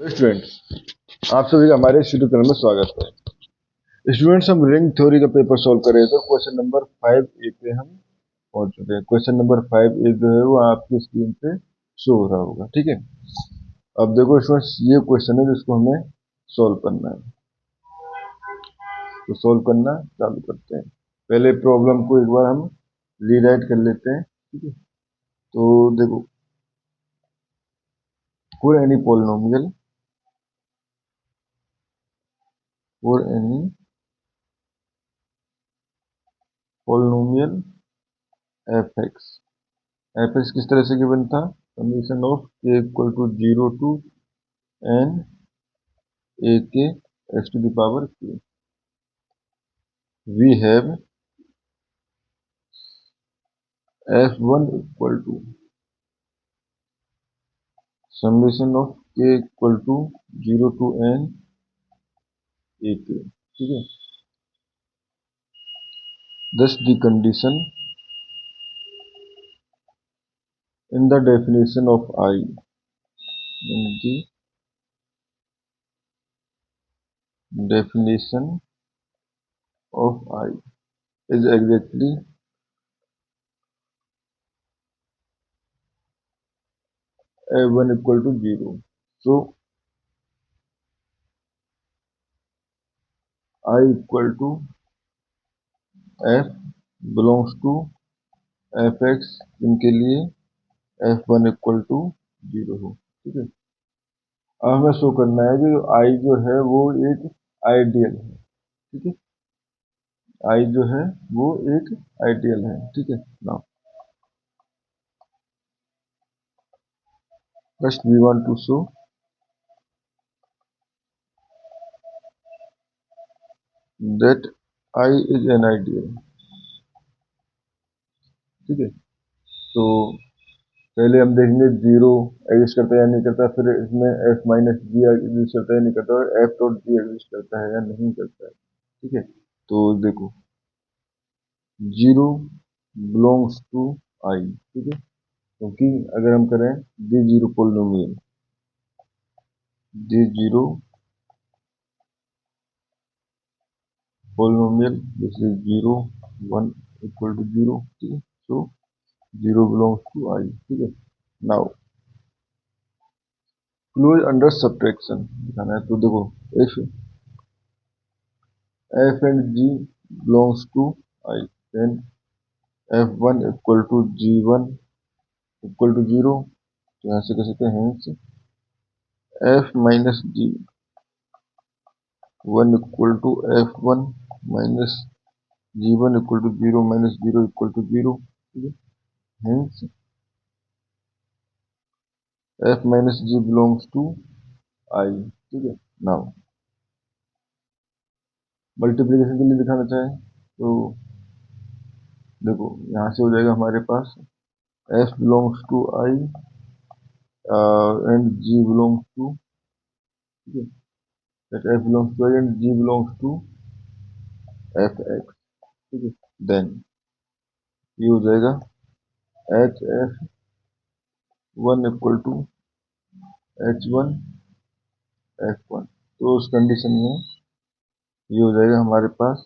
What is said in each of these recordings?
Students, आप सभी का हमारे इस यूट्यूब चैनल में स्वागत है। स्टूडेंट्स, हम रिंग थ्योरी का पेपर सॉल्व कर रहे थे। क्वेश्चन नंबर 5A पे हम पहुंच चुके हैं। क्वेश्चन नंबर 5A जो है वो आपकी स्क्रीन पे शो हो रहा होगा। ठीक है, अब देखो स्टूडेंट्स, ये क्वेश्चन है जिसको हमें सॉल्व करना है। तो सॉल्व करना चालू करते हैं। पहले प्रॉब्लम को एक बार हम रीराइट कर लेते हैं। ठीक है, तो देखो, for any polynomial F X किस तरह से गिवन था? Summation of K equal to 0 to N A के x to the power K. We have f1 equal to summation of K equal to 0 to N A K. ठीक है, thus the condition in the definition of I, in the definition of I is exactly f1 equal to 0. So I equal to f belongs to fx इनके लिए f1 equal to 0 हो। ठीक है, अब हमें show करना है कि आई जो है वो एक आइडियल है। ठीक है, आई जो है वो एक आइडियल है। ठीक है, now first we want to show that I is an ideal. ठीक है, तो पहले हम देखेंगे जीरो एग्जिस्ट करता है या नहीं करता, फिर इसमें एफ माइनस जी एग्जिस्ट करता है या नहीं करता, और एफ डॉट जी एग्जिस्ट करता है या नहीं करता है। ठीक है, तो देखो, जीरो बिलोंग्स टू आई। ठीक है, क्योंकि अगर हम करें the zero polynomial, the zero polynomial, this is 0 1 equal to 0. ठीक है, so 0 belongs to I. ठीक है, now close under subtraction दिखाना है। तो देखो, if f and g belongs to I, then f1 equal to g1 equal to 0। तो यहाँ से कह सकते हैं hence f minus g1 equal to f1 minus g1 equal to 0 minus 0 equal to 0। ठीक है, hence f minus g belongs to I। ठीक है, नाउ मल्टीप्लिकेशन के लिए दिखाना चाहें तो देखो, यहाँ से हो जाएगा हमारे पास f belongs to I and g belongs to, ठीक है, that f belongs to I and g belongs to fx। ठीक है, देन ये हो जाएगा hf1 equal to h1 f1। तो उस कंडीशन में ये हो जाएगा हमारे पास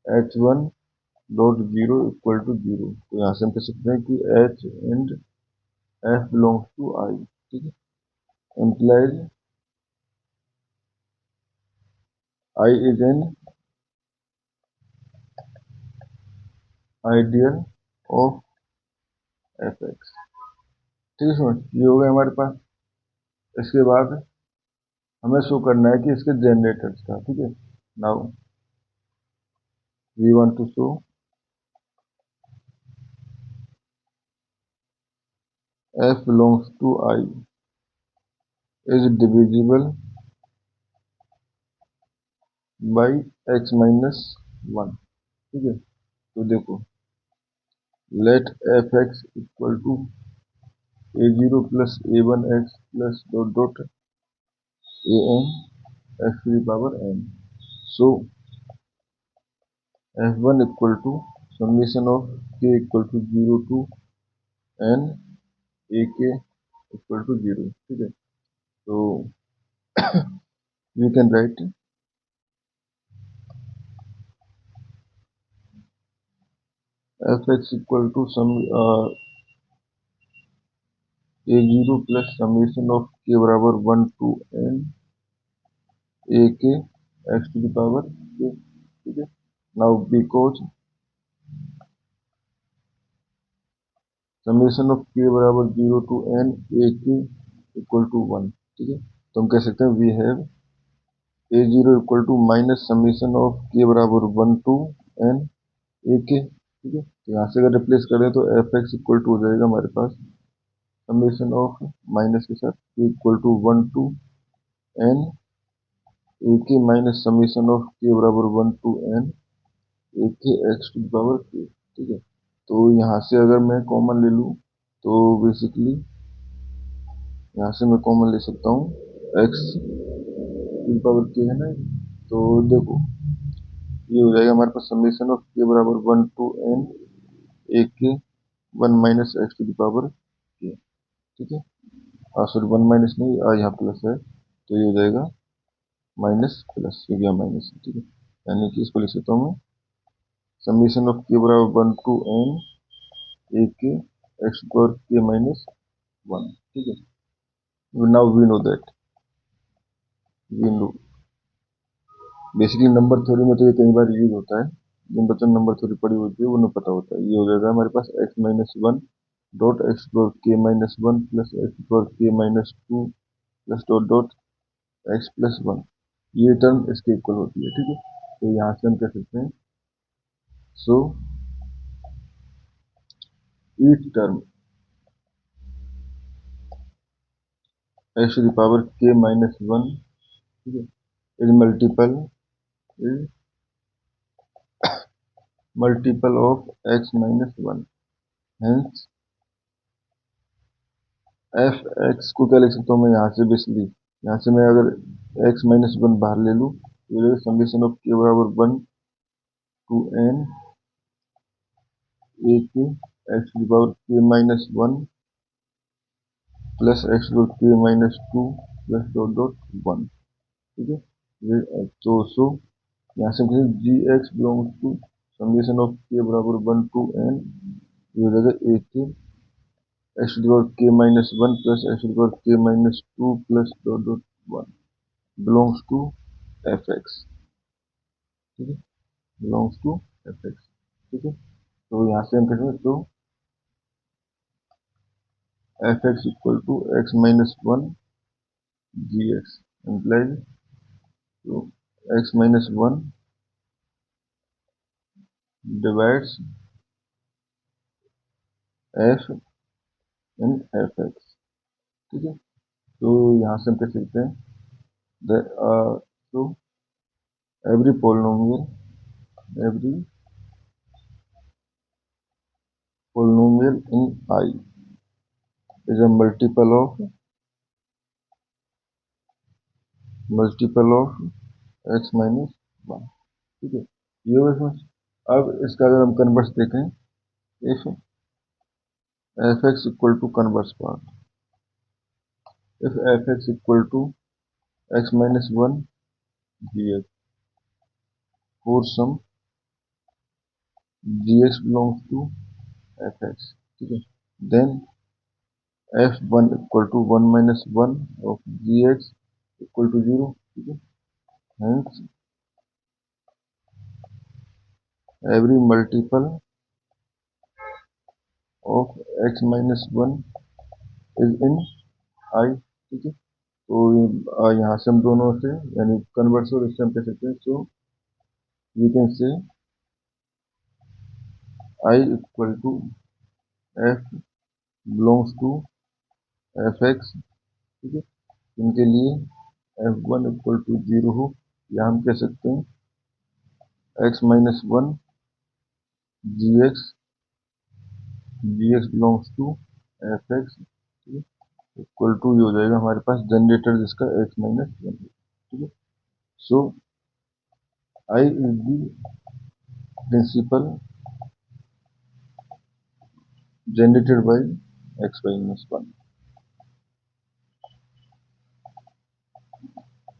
h1 डॉट 0 इक्वल टू 0। तो यहाँ से हम कह सकते हैं कि h and f belongs to I। ठीक है, implies I is an ideal of fx। ठीक है स्टूडेंट, ये हो गया हमारे पास। इसके बाद हमें शो करना है कि इसके जनरेटर्स का। ठीक है, now we want to show f belongs to I is divisible by x minus 1। ठीक है, तो देखो, let fx equal to a0 plus a1x plus dot dot an x to the power n। So f1 equal to summation of k equal to 0 to n a k equal to 0, ठीक है। तो we can write f x equal to sum a0 plus summation of k बराबर 1 to n a k x to the power k, ठीक है। Now because summation of k बराबर 0 to n a k equal to 1, ठीक है। तो हम कह सकते हैं we have a0 equal to minus summation of k बराबर 1 टू n a के, ठीक है। तो यहाँ से अगर रिप्लेस करें तो एफ एक्स इक्वल टू हो जाएगा हमारे पास समेशन ऑफ माइनस के साथ k equal to 1 to n A k minus summation of k बराबर 1 टू n ए के एक्स टू पावर k, ठीक है। तो यहाँ से अगर मैं कॉमन ले लूँ तो बेसिकली यहाँ से मैं कॉमन ले सकता हूँ x टू पावर k है ना, तो देखो ये हो जाएगा हमारे पास समेशन ऑफ k बराबर 1 to n A k 1 minus x to power k, ठीक है। सॉरी 1 माइनस नहीं, यहाँ प्लस है तो ये हो जाएगा माइनस प्लस, हो गया माइनस, ठीक है। यानी कि इसको लिख सकता हूँ मैं समेशन ऑफ k बराबर 1 टू n ए के एक्स पावर k माइनस 1, ठीक है। Now we know that we know basically number theory में तो ये कई बार यूज होता है, जिन बच्चों ने नंबर थ्योरी पढ़ी होती है उन्हें पता होता है। ये हो जाएगा हमारे पास x minus 1 dot x power k minus 1 plus x power k minus 2 plus dot dot x plus 1, ये टर्म इसके इक्वल होती है, ठीक है। तो यहाँ से हम कह सकते हैं so each term x to the power k minus 1, ठीक है, is multiple of x minus 1, hence f x को क्या लिख सकता हूँ मैं यहाँ से, बेसिकली यहाँ से मैं अगर x माइनस 1 बाहर ले लूँ तो समेशन ऑफ k बराबर 1 टू n ए के x to power k minus 1 plus x to k minus 2 plus dot dot 1, ठीक है। तो सो यहाँ से G X belongs to summation of k बराबर 1 टू n, ये हो जाएगा ए के x to power k minus 1 plus x to power k minus 2 plus dot dot 1 belongs to F x, ठीक है, बिलोंग्स टू एफ एक्स, ठीक है। तो यहाँ से हम कह सकते हैं तो F x equal to X minus 1 G X implies तो X minus 1 divides F in F x, ठीक है। तो यहाँ से हम कह सकते हैं तो every polynomial in I is a multiple of x minus 1, ठीक है। ये हो इसमें। अब इसका अगर हम कन्वर्स देखें, if f x equal to converse part, if f(x) equal to x minus 1 gx for some gx belongs to fx, ठीक है, then f1 equal to 1 minus 1 of gx equal to 0, ठीक है। Hence every multiple of x minus 1 is in I, ठीक है। तो यहाँ से हम दोनों से यानी कन्वर्स और इससे हम कह सकते हैं so we can say I equal to f belongs to fx, ठीक है। इनके लिए f1 इक्वल टू 0 हो, या हम कह सकते हैं x minus 1 G X belongs to F x, equal to ये हो जाएगा हमारे पास जनरेटर जिसका x माइनस 1, ठीक है। So I is the principal generated by x minus 1,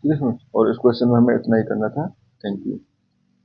ठीक है स्टूडेंट्स, और इस क्वेश्चन में हमें इतना ही करना था। Thank you.